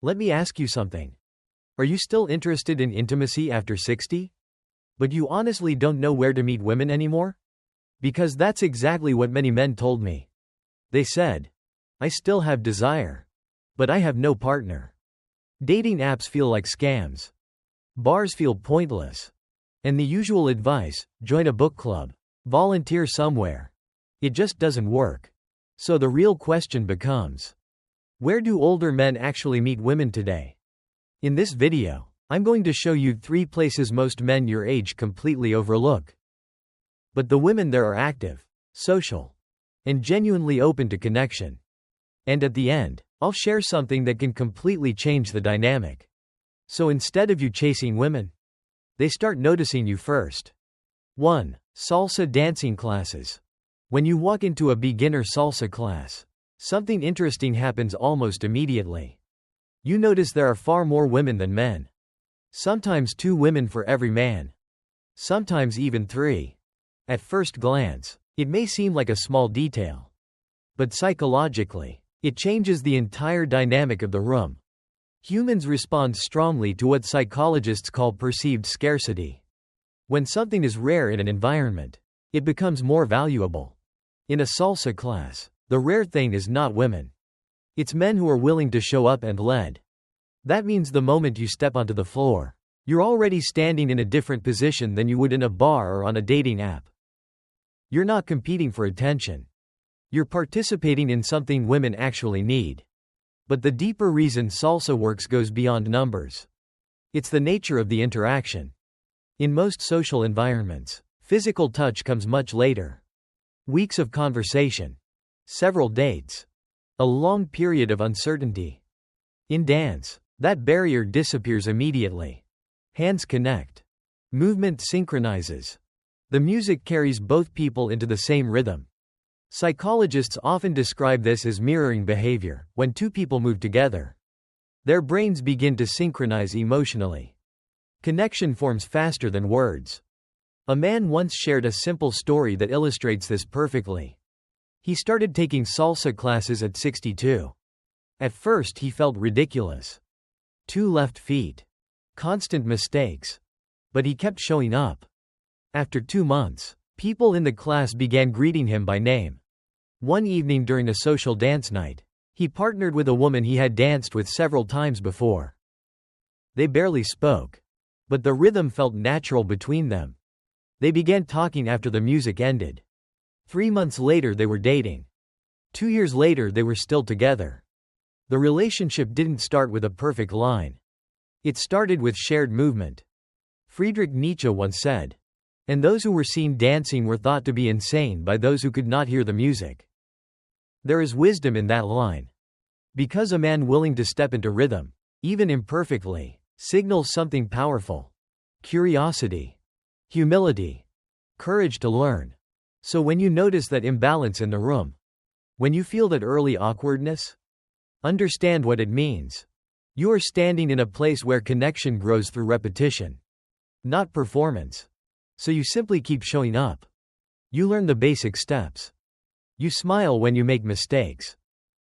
Let me ask you something. Are you still interested in intimacy after 60? But you honestly don't know where to meet women anymore? Because that's exactly what many men told me. They said, I still have desire, but I have no partner. Dating apps feel like scams. Bars feel pointless. And the usual advice, join a book club, volunteer somewhere. It just doesn't work. So the real question becomes, where do older men actually meet women today? In this video, I'm going to show you 3 places most men your age completely overlook. But the women there are active, social, and genuinely open to connection. And at the end, I'll share something that can completely change the dynamic. So instead of you chasing women, they start noticing you first. 1. Salsa dancing classes. When you walk into a beginner salsa class, something interesting happens almost immediately. You notice there are far more women than men. Sometimes 2 women for every man. Sometimes even 3. At first glance, it may seem like a small detail. But psychologically, it changes the entire dynamic of the room. Humans respond strongly to what psychologists call perceived scarcity. When something is rare in an environment, it becomes more valuable. In a salsa class, the rare thing is not women. It's men who are willing to show up and lead. That means the moment you step onto the floor, you're already standing in a different position than you would in a bar or on a dating app. You're not competing for attention. You're participating in something women actually need. But the deeper reason salsa works goes beyond numbers. It's the nature of the interaction. In most social environments, physical touch comes much later. Weeks of conversation. Several dates. A long period of uncertainty. In dance, that barrier disappears immediately. Hands connect. Movement synchronizes. The music carries both people into the same rhythm. Psychologists often describe this as mirroring behavior. When 2 people move together, their brains begin to synchronize emotionally. Connection forms faster than words. A man once shared a simple story that illustrates this perfectly. He started taking salsa classes at 62. At first he felt ridiculous. 2 left feet. Constant mistakes. But he kept showing up. After 2 months, people in the class began greeting him by name. One evening during a social dance night, he partnered with a woman he had danced with several times before. They barely spoke. But the rhythm felt natural between them. They began talking after the music ended. 3 months later they were dating. 2 years later they were still together. The relationship didn't start with a perfect line. It started with shared movement. Friedrich Nietzsche once said, and those who were seen dancing were thought to be insane by those who could not hear the music. There is wisdom in that line. Because a man willing to step into rhythm, even imperfectly, signals something powerful. Curiosity. Humility. Courage to learn. So when you notice that imbalance in the room, when you feel that early awkwardness, understand what it means. You are standing in a place where connection grows through repetition, not performance. So you simply keep showing up. You learn the basic steps. You smile when you make mistakes.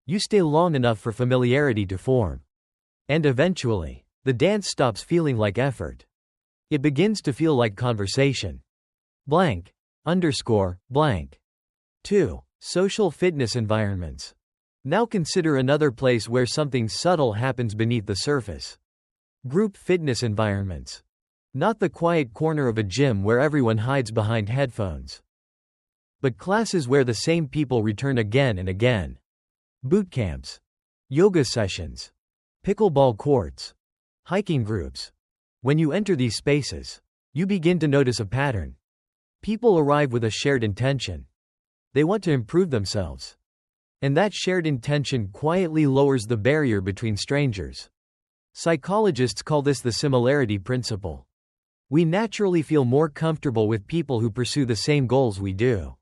You stay long enough for familiarity to form. And eventually, the dance stops feeling like effort. It begins to feel like conversation. Blank. Underscore, blank. 2. Social fitness environments. Now consider another place where something subtle happens beneath the surface. Group fitness environments. Not the quiet corner of a gym where everyone hides behind headphones. But classes where the same people return again and again. Boot camps. Yoga sessions. Pickleball courts. Hiking groups. When you enter these spaces, you begin to notice a pattern. People arrive with a shared intention. They want to improve themselves. And that shared intention quietly lowers the barrier between strangers. Psychologists call this the similarity principle. We naturally feel more comfortable with people who pursue the same goals we do.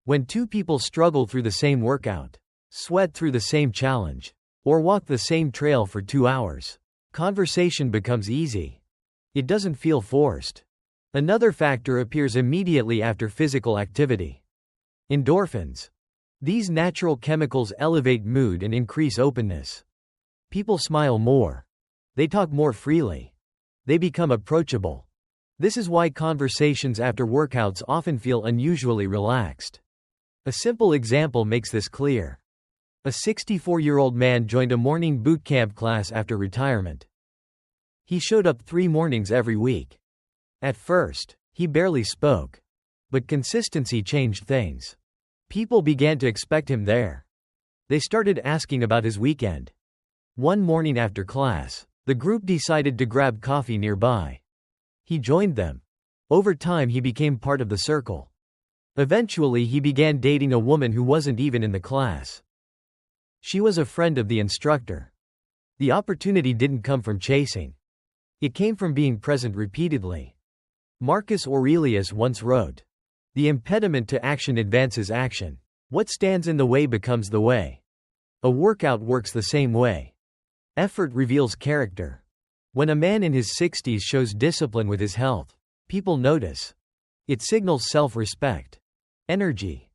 When 2 people struggle through the same workout, sweat through the same challenge, or walk the same trail for 2 hours, conversation becomes easy. It doesn't feel forced. Another factor appears immediately after physical activity. Endorphins. These natural chemicals elevate mood and increase openness. People smile more. They talk more freely. They become approachable. This is why conversations after workouts often feel unusually relaxed. A simple example makes this clear. A 64-year-old man joined a morning boot camp class after retirement. He showed up 3 mornings every week. At first, he barely spoke. But consistency changed things. People began to expect him there. They started asking about his weekend. One morning after class, the group decided to grab coffee nearby. He joined them. Over time, he became part of the circle. Eventually, he began dating a woman who wasn't even in the class. She was a friend of the instructor. The opportunity didn't come from chasing. It came from being present repeatedly. Marcus Aurelius once wrote, "The impediment to action advances action. What stands in the way becomes the way." A workout works the same way. Effort reveals character. When a man in his 60s shows discipline with his health, people notice. It signals self-respect, energy,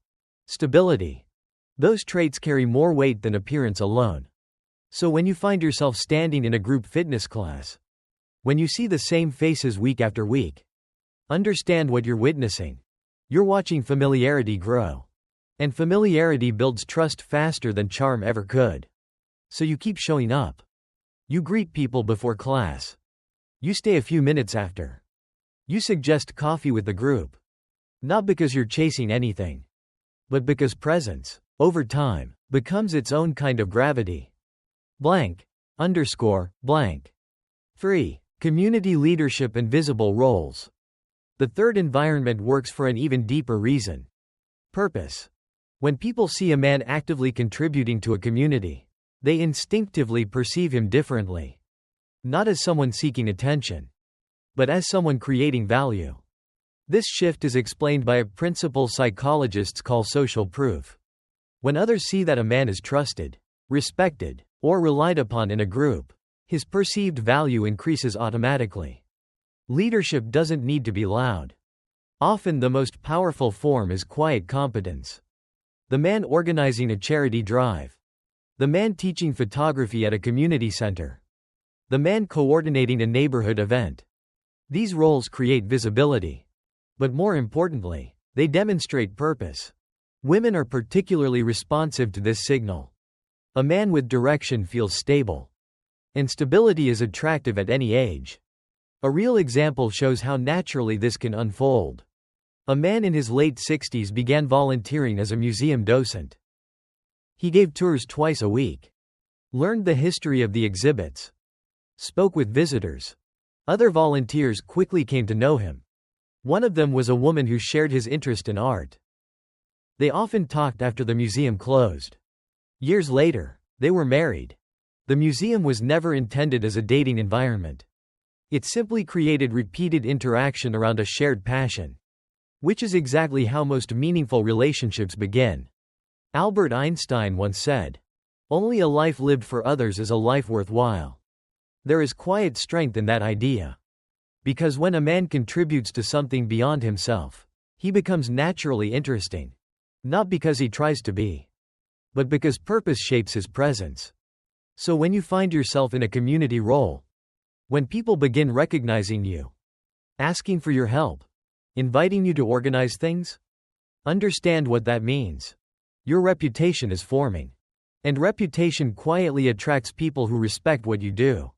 stability. Those traits carry more weight than appearance alone. So when you find yourself standing in a group fitness class, when you see the same faces week after week, understand what you're witnessing. You're watching familiarity grow. And familiarity builds trust faster than charm ever could. So you keep showing up. You greet people before class. You stay a few minutes after. You suggest coffee with the group. Not because you're chasing anything, but because presence, over time, becomes its own kind of gravity. Blank. Underscore, blank. 3. Community leadership and visible roles. The third environment works for an even deeper reason. Purpose. When people see a man actively contributing to a community, they instinctively perceive him differently. Not as someone seeking attention, but as someone creating value. This shift is explained by a principle psychologists call social proof. When others see that a man is trusted, respected, or relied upon in a group, his perceived value increases automatically. Leadership doesn't need to be loud. Often the most powerful form is quiet competence. The man organizing a charity drive. The man teaching photography at a community center. The man coordinating a neighborhood event. These roles create visibility. But more importantly, they demonstrate purpose. Women are particularly responsive to this signal. A man with direction feels stable. And stability is attractive at any age. A real example shows how naturally this can unfold. A man in his late 60s began volunteering as a museum docent. He gave tours twice a week. Learned the history of the exhibits. Spoke with visitors. Other volunteers quickly came to know him. One of them was a woman who shared his interest in art. They often talked after the museum closed. Years later, they were married. The museum was never intended as a dating environment. It simply created repeated interaction around a shared passion. Which is exactly how most meaningful relationships begin. Albert Einstein once said, "Only a life lived for others is a life worthwhile." There is quiet strength in that idea. Because when a man contributes to something beyond himself, he becomes naturally interesting. Not because he tries to be, but because purpose shapes his presence. So when you find yourself in a community role, when people begin recognizing you, asking for your help, inviting you to organize things, understand what that means. Your reputation is forming. And reputation quietly attracts people who respect what you do.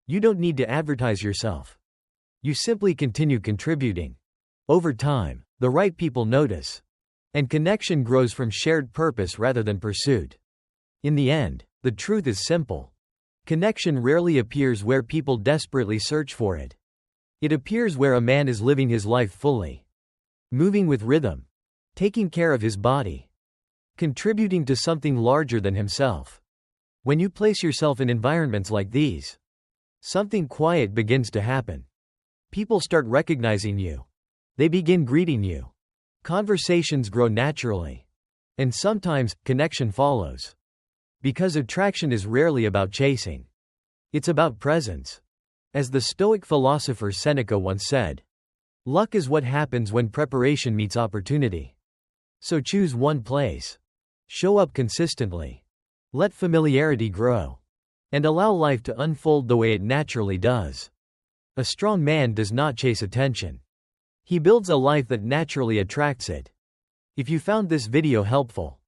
You don't need to advertise yourself. You simply continue contributing. Over time, the right people notice. And connection grows from shared purpose rather than pursuit. In the end, the truth is simple. Connection rarely appears where people desperately search for it. It appears where a man is living his life fully. Moving with rhythm. Taking care of his body. Contributing to something larger than himself. When you place yourself in environments like these, something quiet begins to happen. People start recognizing you. They begin greeting you. Conversations grow naturally. And sometimes, connection follows. Because attraction is rarely about chasing. It's about presence. As the Stoic philosopher Seneca once said, "Luck is what happens when preparation meets opportunity." So choose one place. Show up consistently. Let familiarity grow. and allow life to unfold the way it naturally does. A strong man does not chase attention. He builds a life that naturally attracts it. If you found this video helpful,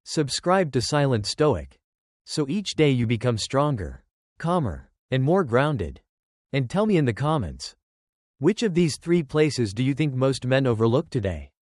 subscribe to Silent Stoic, so each day you become stronger, calmer, and more grounded. And tell me in the comments, which of these 3 places do you think most men overlook today?